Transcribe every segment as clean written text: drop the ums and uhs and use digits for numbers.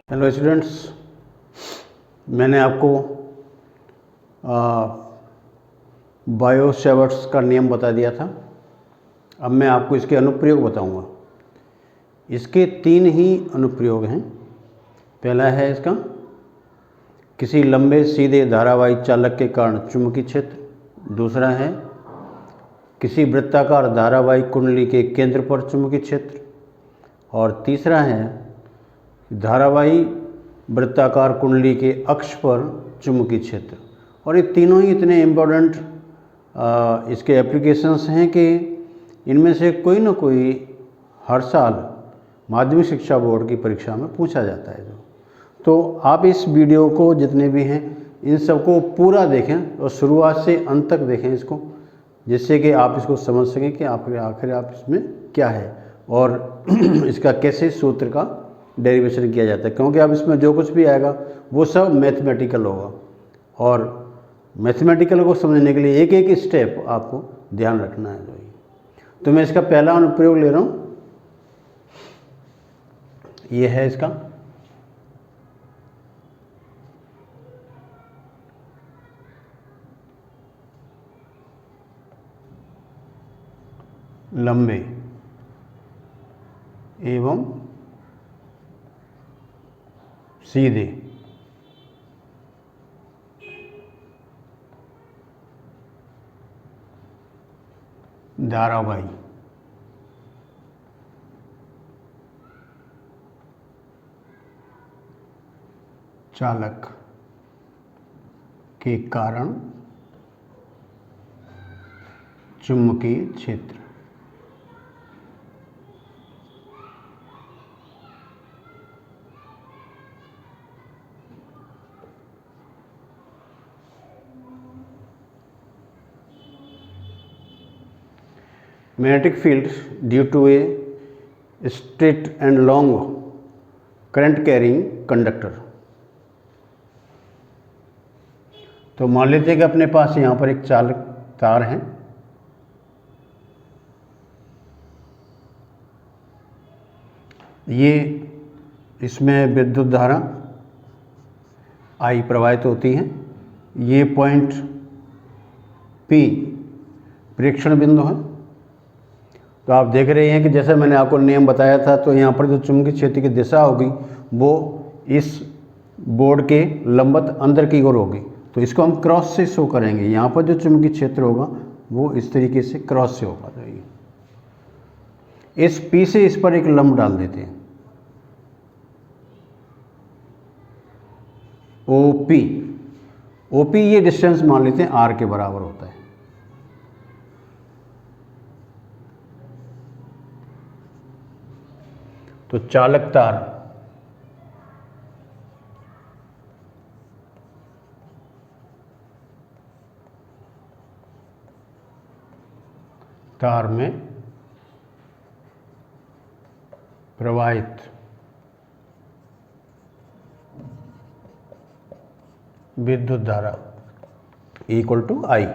Hello students, मैंने आपको bio Savart's का नियम बता दिया था। अब मैं आपको इसके अनुप्रयोग बताऊंगा। इसके 3 ही अनुप्रयोग हैं। पहला है इसका किसी लंबे सीधे धारावाही चालक के कारण चुंबकीय क्षेत्र। दूसरा है किसी वृत्ताकार धारावाही कुंडली के केंद्र पर चुंबकीय क्षेत्र। और तीसरा है धारावाही वृत्ताकार कुंडली के अक्ष पर चुंबकीय क्षेत्र। और ये तीनों ही इतने इम्पोर्टेंट इसके एप्लीकेशंस हैं कि इनमें से कोई ना कोई हर साल माध्यमिक शिक्षा बोर्ड की परीक्षा में पूछा जाता है। तो आप इस वीडियो को जितने भी हैं इन सबको पूरा देखें और शुरुआत से अंत तक देखें इसको, जिससे कि आप इसको समझ सकें कि आखिर आप इसमें क्या है और इसका कैसे सूत्र का डेरिवेशन किया जाता है। क्योंकि अब इसमें जो कुछ भी आएगा वो सब मैथमेटिकल होगा और मैथमेटिकल को समझने के लिए एक एक स्टेप आपको ध्यान रखना है। तो मैं इसका पहला अनुप्रयोग ले रहा हूँ। ये है इसका लंबे एवं सीधे धारावाही चालक के कारण चुंबकीय क्षेत्र। Magnetic field due to a straight and long current carrying conductor। तो मान लेते हैं कि अपने पास यहाँ पर एक चालक तार है। ये इसमें विद्युत धारा I प्रवाहित होती है। ये पॉइंट P प्रेक्षण बिंदु है। तो आप देख रहे हैं कि जैसे मैंने आपको नियम बताया था, तो यहाँ पर जो चुंबकीय क्षेत्र की दिशा होगी वो इस बोर्ड के लंबवत अंदर की ओर होगी। तो इसको हम क्रॉस से शो करेंगे। यहाँ पर जो चुंबकीय क्षेत्र होगा वो इस तरीके से क्रॉस से होगा। तो इस P से इस पर एक लंब डाल देते हैं, OP ये डिस्टेंस मान लेते हैं R के बराबर होता है। तो चालक तार में प्रवाहित विद्युत धारा equal to I।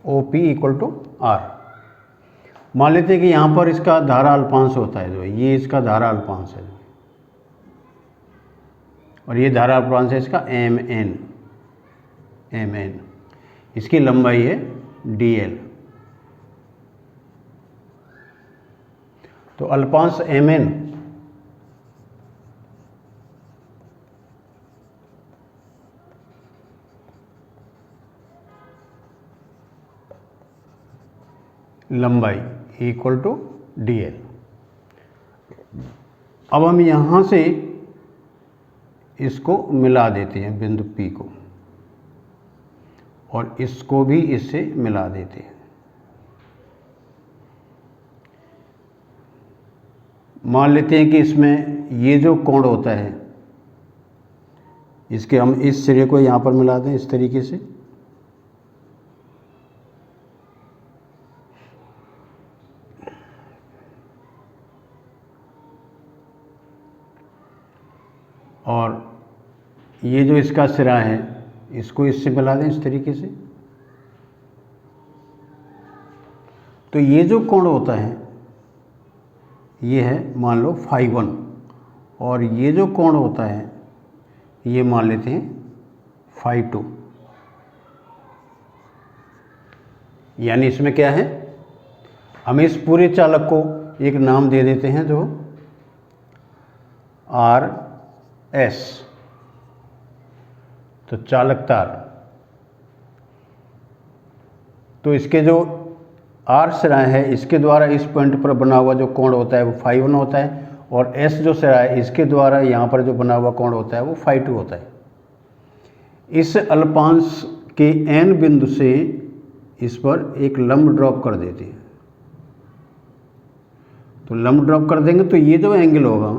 OP equal to R। मान लेते हैं कि यहाँ पर इसका धारा अल्पांश होता है, जो ये इसका धारा अल्पांश है और ये धारा अल्पांश है इसका MN। इसकी लंबाई है DL। तो अल्पांश MN लंबाई इक्वल टू DL। अब हम यहाँ से इसको मिला देते हैं बिंदु P को, और इसको भी इससे मिला देते हैं। मान लेते हैं कि इसमें ये जो कोण होता है इसके हम इस सिरे को यहाँ पर मिला दें इस तरीके से। और ये जो इसका सिरा है इसको इससे मिला दें इस तरीके से। तो ये जो कोण होता है ये है मान लो φ1 और ये जो कोण होता है ये मान लेते हैं φ2। यानी इसमें क्या है, हम इस पूरे चालक को एक नाम दे देते हैं जो RS, तो चालक तार। तो इसके जो R सिरा है इसके द्वारा इस पॉइंट पर बना हुआ जो कोण होता है वो φ1 होता है, और S जो सिरा है इसके द्वारा यहाँ पर जो बना हुआ कोण होता है वो φ2 होता है। इस अल्पांश के n बिंदु से इस पर एक लंब ड्रॉप कर देते हैं। तो लंब ड्रॉप कर देंगे तो ये जो एंगल होगा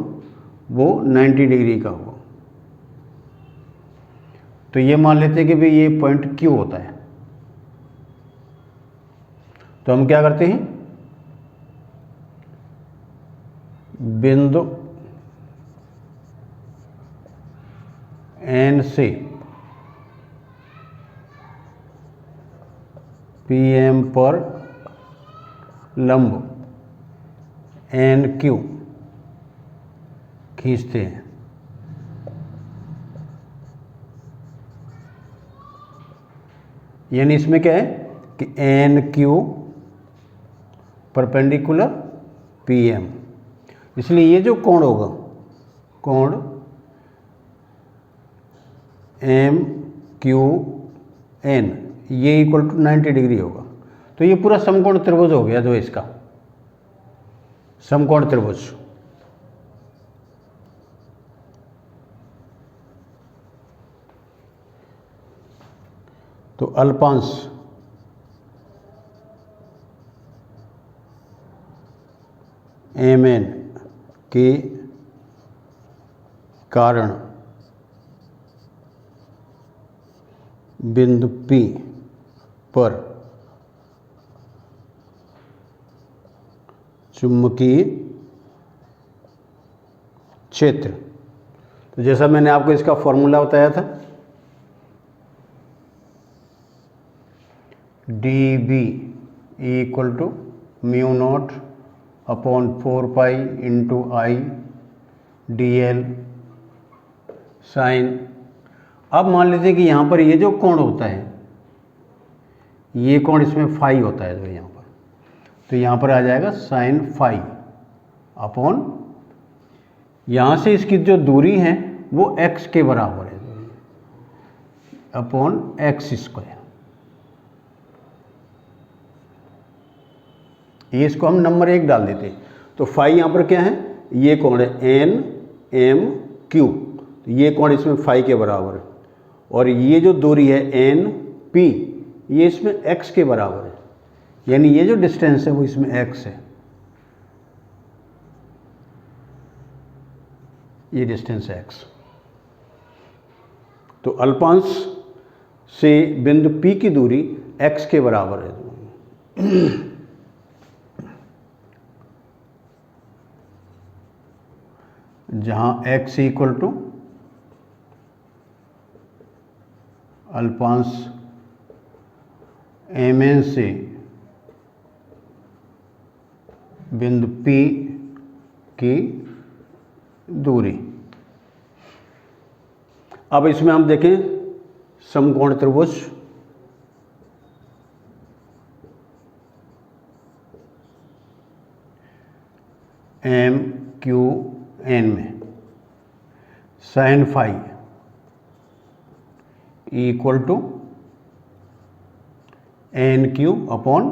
वो 90 डिग्री का होगा। तो ये मान लेते हैं कि भाई ये पॉइंट Q होता है। तो हम क्या करते हैं, बिंदु N से PM पर लंब NQ खींचते हैं। यानी इसमें क्या है कि NQ परपेंडिकुलर PM, इसलिए ये जो कोण होगा, कोण MQN ये इक्वल टू 90 डिग्री होगा। तो ये पूरा समकोण त्रिभुज हो गया जो इसका समकोण त्रिभुज। तो अल्पांश MN के कारण बिंदु P पर चुंबकीय क्षेत्र। तो जैसा मैंने आपको इसका फॉर्मूला बताया था, dB equal to mu not upon 4 pi into I dl sine. अब मान लीजिए कि यहाँ पर ये जो कोण होता है, ये कोण इसमें फाई होता है जो यहाँ पर, तो यहाँ पर आ जाएगा साइन फाई अपॉन, यहाँ से इसकी जो दूरी है वो x के बराबर है, अपॉन x स्क्वायर। ये इसको हम नंबर 1 डाल देते हैं। तो फाई यहाँ पर क्या है, ये कोण है NMQ, तो ये कोण इसमें फाई के बराबर है, और ये जो दूरी है NP ये इसमें x के बराबर है, यानी ये जो डिस्टेंस है वो इसमें x है, ये डिस्टेंस है x। तो अल्पांश से बिंदु P की दूरी x के बराबर है। जहाँ x इक्वल टू अल्पांश MN से बिंदु P की दूरी। अब इसमें हम देखें समकोण त्रिभुज। MQN में sine phi equal to NQ upon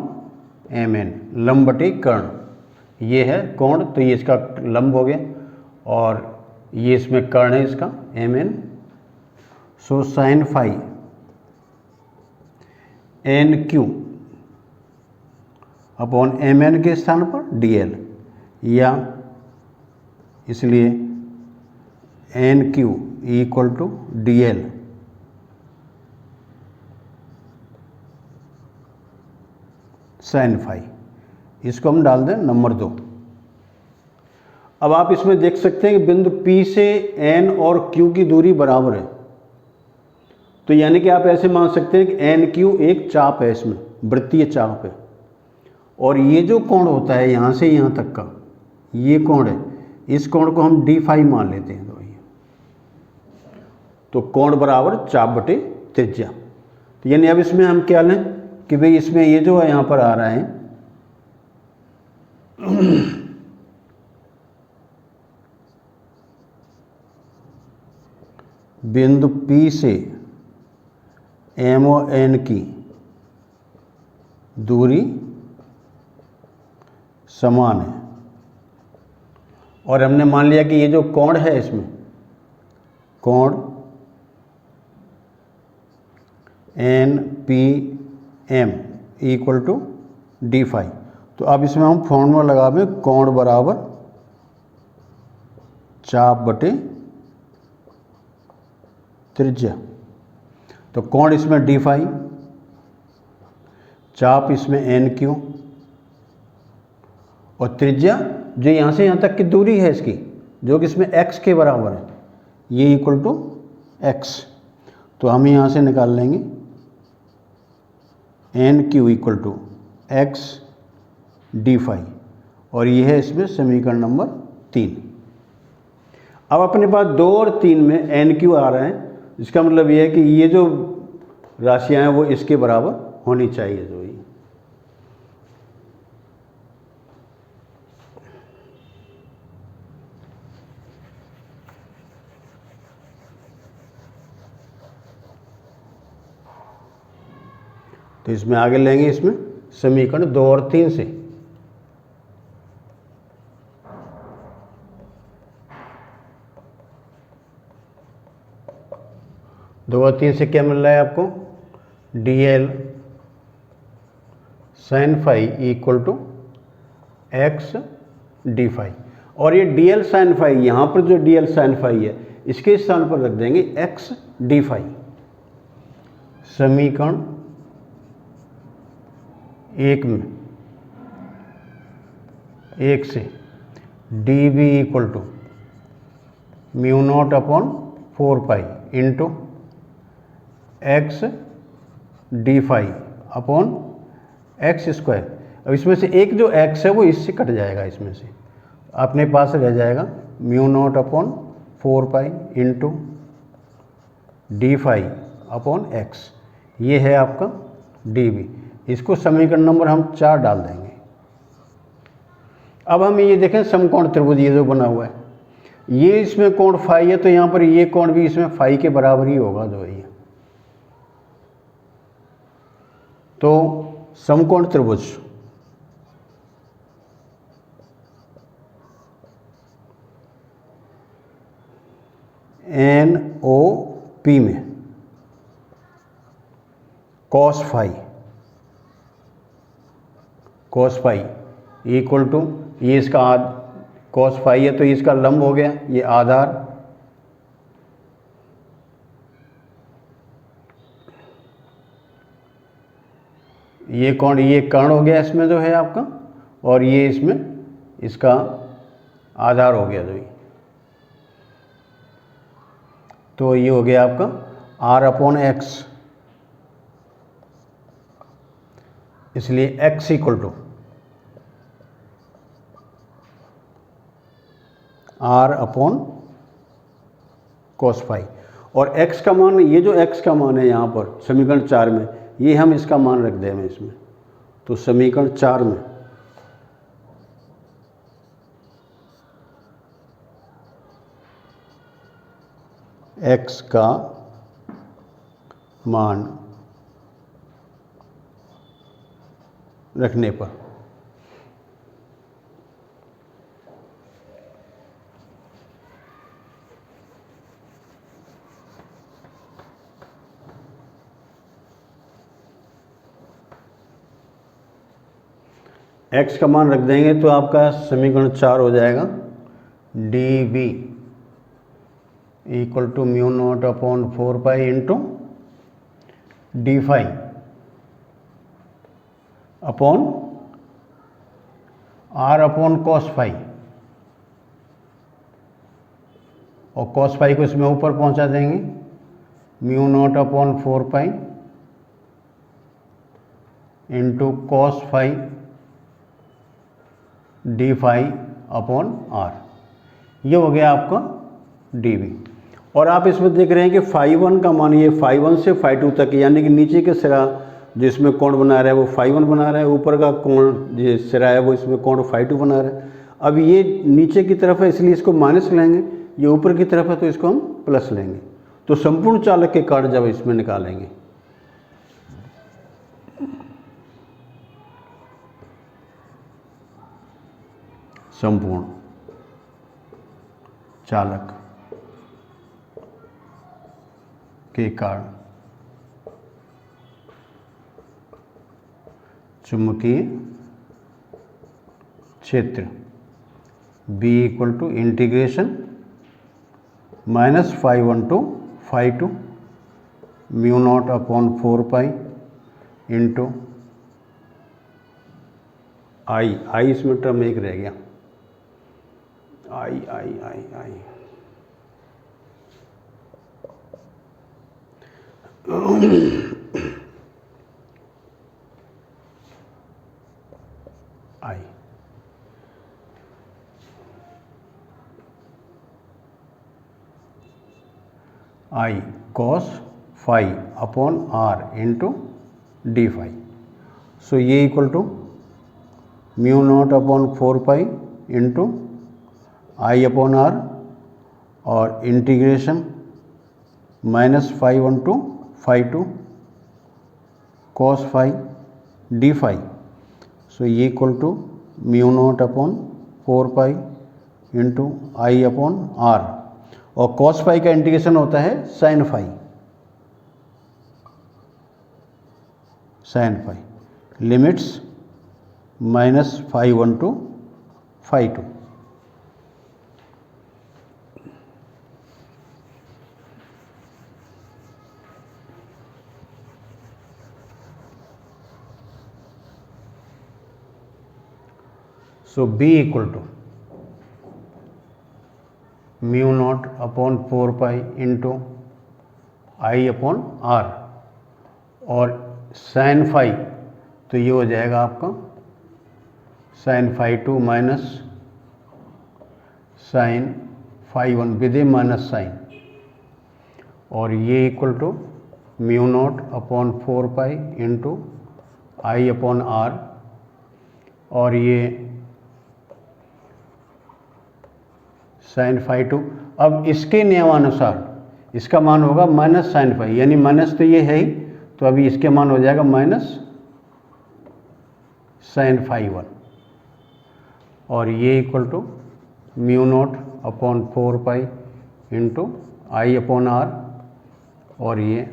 MN, लंब बटे कर्ण। ये है कोण, तो ये इसका लंब हो गया, और ये इसमें कर्ण है इसका MN। So sine phi NQ upon MN के स्थान पर DL, या इसलिए NQ equal to DL sine phi. इसको हम डाल दें नंबर 2। अब आप इसमें देख सकते हैं कि बिंदु P से N और Q की दूरी बराबर है, तो यानी कि आप ऐसे मान सकते हैं कि NQ एक चाप है, इसमें वृत्तीय चाप है, और ये जो कोण होता है यहाँ से यहाँ तक का, ये कोण है, इस कोण को हम डी फाई मान लेते हैं। तो कोण बराबर चाप बटे त्रिज्या। तो यानी अब इसमें हम क्या लें कि भाई इसमें ये जो है यहाँ पर आ रहा है बिंदु P से MON की दूरी समान है, और हमने मान लिया कि ये जो कोण है इसमें कोण NPM equal to D phi. तो अब इसमें हम फॉर्मूला लगावे कोण बराबर चाप बटे त्रिज्या। तो कोण इसमें डी फाई, चाप इसमें NQ, और त्रिज्या जो यहाँ से यहाँ तक की दूरी है इसकी, जो कि इसमें x के बराबर है, ये इक्वल टू x। तो हम यहाँ से निकाल लेंगे NQ equal to x D phi, और ये है इसमें समीकरण नंबर 3। अब अपने पास 2 और 3 में NQ आ रहा है, इसका मतलब ये है कि ये जो राशियाँ हैं वो इसके बराबर होनी चाहिए। जो ये तो इसमें आगे लेंगे इसमें समीकरण 2 और 3 से। दो और 3 से क्या मिल रहा है आपको, DL sine phi equal to x D phi. और ये DL साइन फाई, यहाँ पर जो DL साइन फाई है इसके स्थान पर रख देंगे x डी फाई। समीकरण 1 में 1 से dB equal to mu not upon 4 pi into x D phi upon X square. अब इसमें से एक जो x है वो इससे कट जाएगा, इसमें से अपने पास रह जाएगा mu not upon 4 pi into D phi upon x। ये है आपका dB। इसको समीकरण नंबर हम 4 डाल देंगे। अब हम ये देखें समकोण त्रिभुज ये जो बना हुआ है, ये इसमें कोण फाई है, तो यहाँ पर ये कोण भी इसमें फाई के बराबर ही होगा जो है। तो समकोण त्रिभुज NOP में कॉस फाई इक्वल टू, ये इसका कॉस फाई है तो इसका लंब हो गया, ये आधार, ये कौन, ये कर्ण हो गया इसमें जो है आपका, और ये इसमें इसका आधार हो गया जो ये। तो ये हो गया आपका R अपॉन एक्स, इसलिए x equal to R upon cos phi. और x का मान, ये जो x का मान है यहाँ पर समीकरण 4 में, ये हम इसका मान रख दें इसमें। तो समीकरण 4 में x का मान रखने पर x का मान रख देंगे तो आपका समीकरण 4 हो जाएगा dB equal to mu not upon 4 pi into D phi upon R upon cos phi, और कॉस फाई को इसमें ऊपर पहुंचा देंगे, mu not upon 4 pi into cos phi D phi upon R, ये हो गया आपका डी वी। और आप इसमें देख रहे हैं कि φ1 का मान ये φ1 से φ2 तक, यानी कि नीचे के सिरा जिसमें कोण बना रहा है वो φ1 बना रहा है, ऊपर का कोण जो सिरा है वो इसमें कोण φ2 बना रहा है। अब ये नीचे की तरफ है इसलिए इसको माइनस लेंगे, ये ऊपर की तरफ है तो इसको हम प्लस लेंगे। तो संपूर्ण चालक के कार्य जब इसमें निकालेंगे, संपूर्ण चालक के कारण चुंबकीय क्षेत्र B equal to integration -φ1 to φ2 mu not upon 4 pi into I इसमें टर्म एक रह गया, I I cos phi upon R into D phi. So ये equal to mu not upon 4 pi into I upon R और integration -φ1 to φ2 cos phi D phi. So ये equal to mu not upon 4 pi into I upon R, और cos phi का integration होता है sin phi, limits -φ1 to φ2। So B equal to mu not upon 4 pi into I upon R, और sine phi तो ये हो जाएगा आपका sine φ2 minus sine φ1 with a minus sine, और ये equal to mu not upon 4 pi into I upon R, और ये साइन φ2। अब इसके नियमानुसार इसका मान होगा माइनस साइन फाई, यानी माइनस तो ये है ही, तो अभी इसके मान हो जाएगा माइनस साइन φ1, और ये equal to mu not upon 4 pi into I upon R, और ये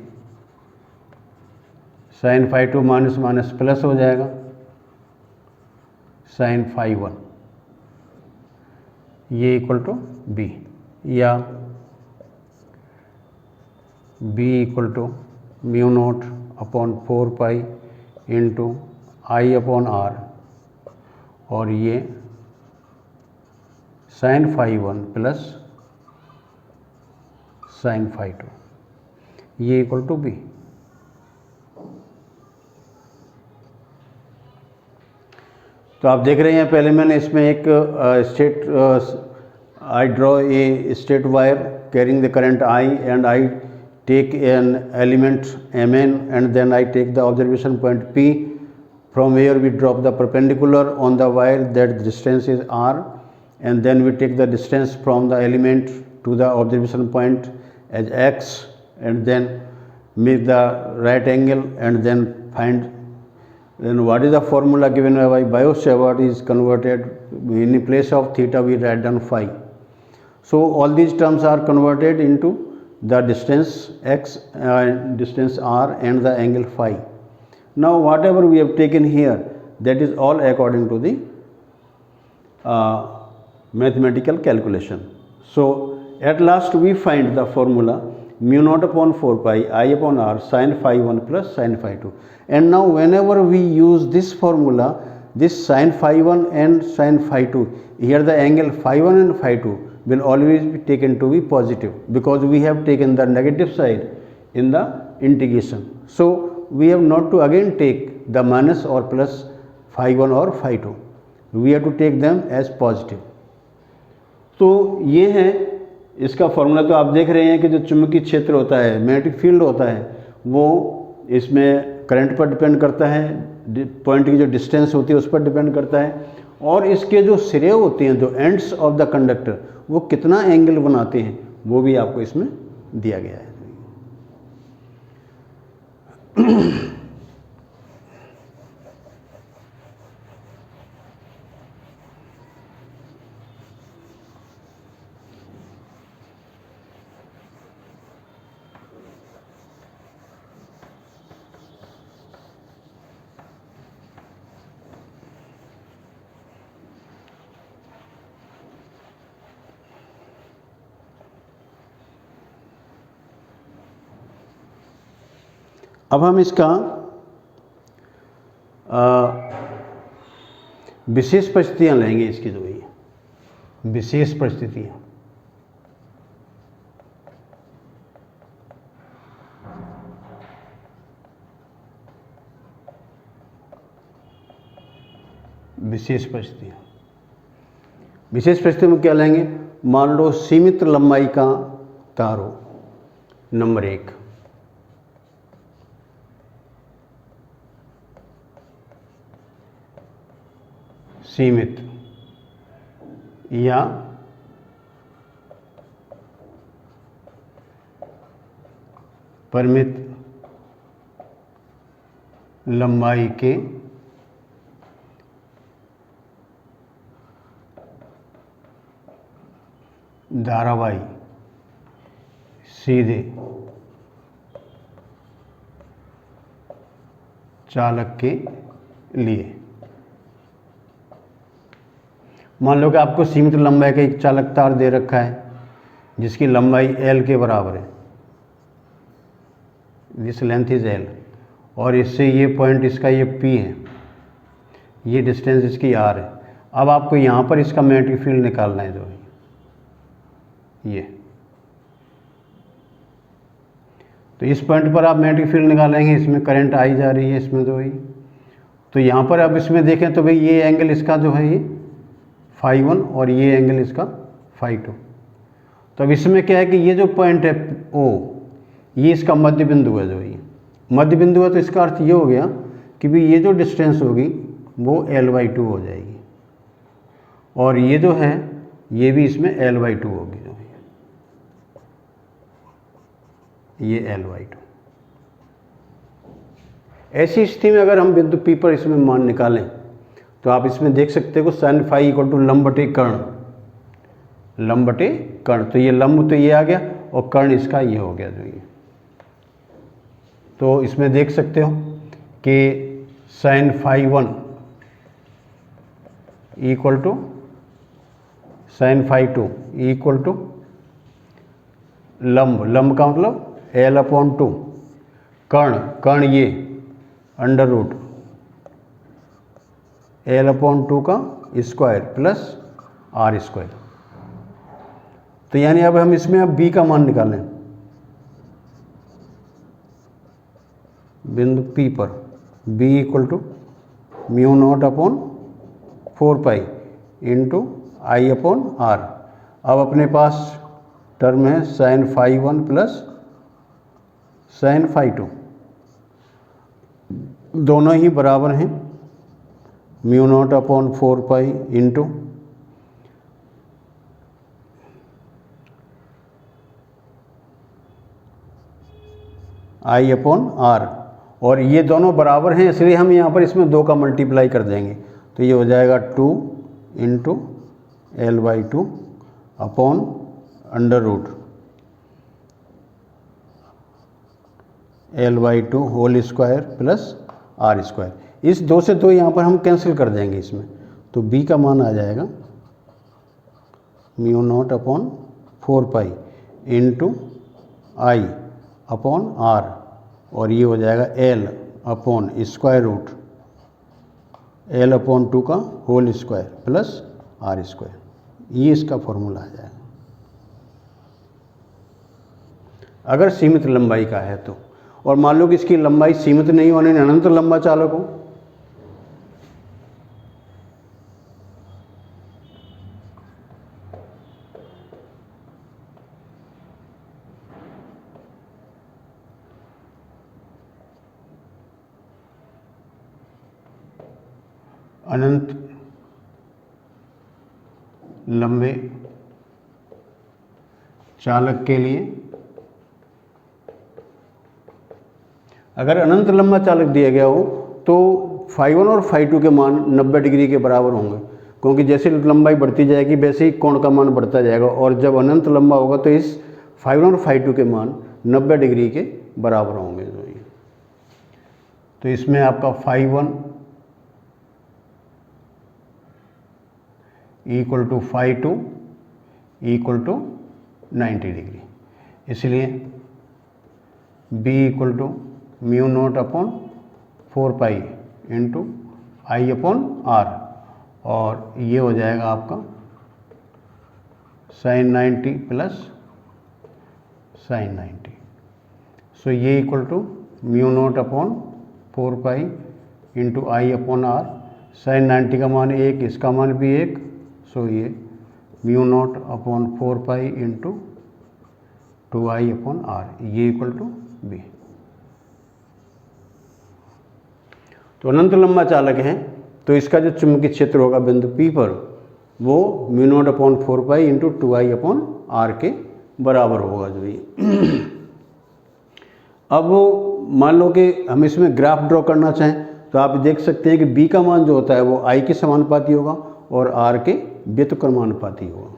साइन φ2 माइनस माइनस प्लस हो जाएगा साइन φ1, ये इक्वल टू बी, या B equal to mu not upon 4 pi into I upon R, और ये साइन φ1 प्लस साइन φ2, ये equal to B. तो आप देख रहे हैं पहले मैंने इसमें एक state I draw a straight wire carrying the current I, and I take an element Mn, and then I take the observation point P. From here we drop the perpendicular on the wire, that distance is R, and then we take the distance from the element to the observation point as X, and then make the right angle, and then find then what is the formula given by Biot-Savart is converted in place of theta we write down phi. So all these terms are converted into the distance x, distance r, and the angle phi. Now whatever we have taken here, that is all according to the mathematical calculation. So at last we find the formula mu not upon 4 pi I upon R sine φ1 plus sine φ2, and now whenever we use this formula, this sin φ1 and sin φ2, here the angle φ1 and φ2 will always be taken to be positive, because we have taken the negative side in the integration. So we have not to again take the minus or plus φ1 or φ2, we have to take them as positive. तो ये है इसका formula. तो आप देख रहे हैं कि जो चुंबकीय क्षेत्र होता है, मैग्नेटिक फील्ड होता है, वो इसमें करंट पर डिपेंड करता है, पॉइंट की जो डिस्टेंस होती है उस पर डिपेंड करता है, और इसके जो सिरे होते हैं, जो एंड्स ऑफ द कंडक्टर, वो कितना एंगल बनाते हैं वो भी आपको इसमें दिया गया है। अब हम इसका विशेष परिस्थितियाँ लेंगे, इसकी जो है विशेष परिस्थितियाँ। विशेष परिस्थितियाँ, विशेष परिस्थिति में क्या लेंगे? मान लो सीमित लंबाई का तार हो, नंबर 1, सीमित या परिमित लंबाई के धारावाही सीधे चालक के लिए। मान लो कि आपको सीमित लंबाई का एक चालक तार दे रखा है जिसकी लंबाई L के बराबर है, दिस लेंथ इज L, और इससे ये पॉइंट इसका ये P है, ये डिस्टेंस इसकी R है। अब आपको यहाँ पर इसका मैग्नेटिक फील्ड निकालना है, जो है ये। तो इस पॉइंट पर आप मैग्नेटिक फील्ड निकालेंगे, इसमें करंट आई जा रही है इसमें, जो है तो यहाँ पर अब इसमें देखें तो भाई ये एंगल इसका जो है ये φ1 और ये एंगल इसका φ2। तो अब इसमें क्या है कि ये जो पॉइंट है O, ये इसका मध्य बिंदु है, जो ये मध्य बिंदु है। तो इसका अर्थ ये हो गया कि भाई ये जो डिस्टेंस होगी वो L/2 हो जाएगी, और ये जो है ये भी इसमें L/2 होगी, जो है ये L/2। ऐसी स्थिति में अगर हम बिंदु P पर इसमें मान निकालें तो आप इसमें देख सकते हो sin φ = लंब बटे कर्ण, लंब बटे कर्ण। तो ये लंब तो ये आ गया और कर्ण इसका ये हो गया, जो ये। तो इसमें देख सकते हो कि sin φ1 = sin φ2 = लंब, लंब का मतलब L/2, कर्ण, कर्ण ये √ L/2 का स्क्वायर प्लस R²। तो यानी अब हम इसमें अब B का मान निकालें, बिंदु P पर B = μ0/4π × I/R। अब अपने पास टर्म है sin φ1 प्लस sin φ2, दोनों ही बराबर हैं μ0/4π × I/R, और ये दोनों बराबर हैं इसलिए हम यहाँ पर इसमें 2 का मल्टीप्लाई कर देंगे। तो ये हो जाएगा 2 × L/2 upon √ L/2 whole square plus R²। इस 2 से 2 यहाँ पर हम कैंसिल कर देंगे इसमें, तो B का मान आ जाएगा μ0/4π × I/R, और ये हो जाएगा L/√, L/2 का होल स्क्वायर प्लस R²। ये इसका फॉर्मूला आ जाएगा अगर सीमित लंबाई का है तो। और मान लो कि इसकी लंबाई सीमित नहीं होने, अनंत लंबा चालक हो, अनंत लंबे चालक के लिए, अगर अनंत लंबा चालक दिया गया हो तो φ1 और φ2 के मान 90 डिग्री के बराबर होंगे, क्योंकि जैसे लंबाई बढ़ती जाएगी वैसे ही कोण का मान बढ़ता जाएगा, और जब अनंत लंबा होगा तो इस φ1 और φ2 के मान 90 डिग्री के बराबर होंगे। तो इसमें आपका φ1 equal to φ2 equal to 90 degree, इसलिए b equal to mu not upon 4 pi into I upon R, और ये हो जाएगा आपका sin 90 प्लस sin 90। सो ये equal to mu not upon 4 pi into I upon R, sin 90 का मान 1, इसका मान भी 1, सो ये mu not upon 4 pi into 2i upon R, ये इक्वल टू बी। तो अनंत लंबा चालक है तो इसका जो चुंबकीय क्षेत्र होगा बिंदु P पर वो mu not upon 4 pi into 2i upon R के बराबर होगा जो ये। अब वो मान लो कि हम इसमें ग्राफ ड्रॉ करना चाहें तो आप देख सकते हैं कि B का मान जो होता है वो I के समानुपाती होगा और R के व्युत्क्रमानुपाती होगा।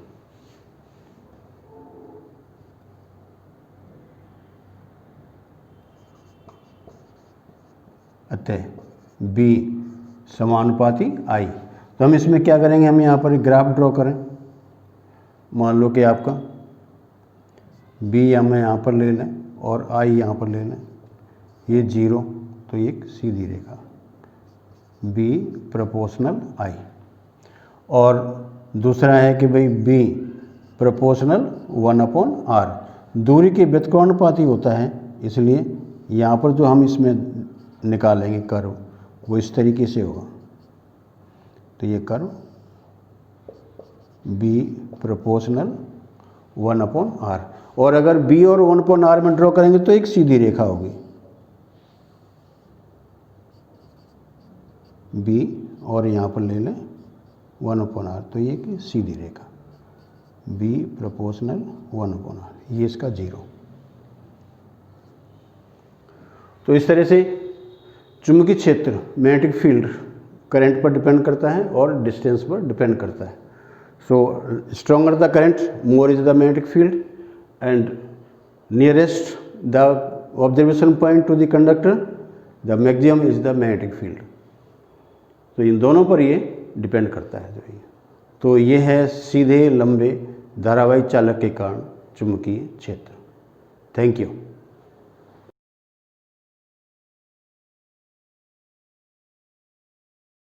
अतः B समानुपाती I। तो हम इसमें क्या करेंगे, हम यहाँ पर ग्राफ ड्रॉ करें। मान लो कि आपका B हमें यहाँ पर ले लें और I यहाँ पर ले लें, ये 0, तो एक सीधी रेखा B प्रोपोर्शनल I। और दूसरा है कि भाई B प्रोपोर्शनल 1 अपॉन R, दूरी के व्युत्क्रमानुपाती होता है, इसलिए यहाँ पर जो हम इसमें निकालेंगे कर्व वो इस तरीके से होगा। तो ये curve B proportional 1 upon R, और अगर B और 1 अपॉन R में ड्रॉ करेंगे तो एक सीधी रेखा होगी B, और यहाँ पर ले लें 1 अपॉन R, तो ये कि सीधी रेखा B प्रोपोर्शनल 1 अपॉन R, ये इसका 0। तो इस तरह से चुंबकीय क्षेत्र मैग्नेटिक फील्ड करंट पर डिपेंड करता है और डिस्टेंस पर डिपेंड करता है। So stronger the current more is the magnetic field and nearest the observation point to the conductor the maximum is the magnetic field. तो इन दोनों पर ये डिपेंड करता है जो ये। तो ये है सीधे लंबे धारावाही चालक के कारण चुंबकीय क्षेत्र। Thank you.